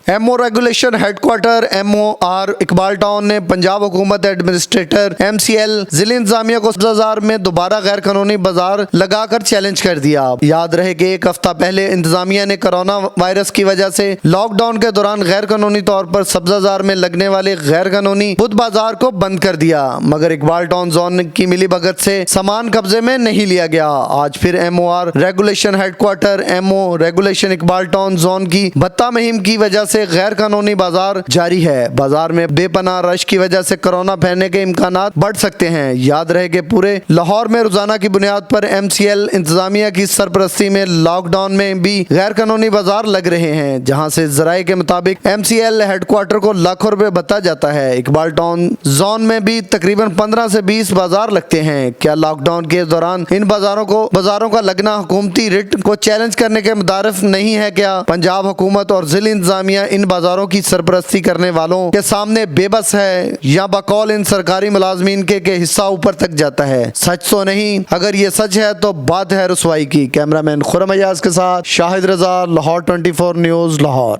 Ammo regulation headquarter MOR Iqbal town ने पंजाब हुकूमत administrator MCL जिला इंतजामिया को बाजार में दोबारा गैर कानूनी बाजार लगाकर चैलेंज कर दिया। याद रहे कि एक हफ्ता पहले इंतजामिया ने कोरोना वायरस की वजह से लॉकडाउन के दौरान गैर कानूनी तौर पर सब्जाजार में लगने वाले गैर कानूनी बुध बाजार को बंद कर दिया, मगर इकबाल टाउन जोन की मिली भगत से सामान कब्जे में नहीं लिया गया। आज फिर MOR regulation headquarter MO regulation Iqbal town zone की भत्ता मुहिम की वजह से गैर कानूनी बाजार जारी है। बाजार में बेपनाह रश की वजह से कोरोना फैलने के इम्कानात बढ़ सकते हैं। याद रहे कि पूरे लाहौर में रोजाना की बुनियाद पर MCL इंतजामिया की सरपरस्ती में लॉकडाउन में भी गैर कानूनी बाजार लग रहे हैं, जहां से जराये के मुताबिक MCL हेडक्वार्टर को लाखों रुपए भत्ता जाता है। इकबाल टाउन जोन में भी तकरीबन 15 से 20 बाजार लगते हैं। क्या लॉकडाउन के दौरान इन बाजारों का लगना हुकूमती रिट को चैलेंज करने के मुतारिफ नहीं है? क्या पंजाब हुकूमत और जिला इंतजामिया इन बाजारों की सरपरस्ती करने वालों के सामने बेबस है, या बकौल इन सरकारी मुलाजमीन के हिस्सा ऊपर तक जाता है? सच तो नहीं। अगर ये सच है तो बात है रुसवाई की। कैमरामैन खुरम अयाज के साथ शाहिद रजा, लाहौर 24 न्यूज़, लाहौर।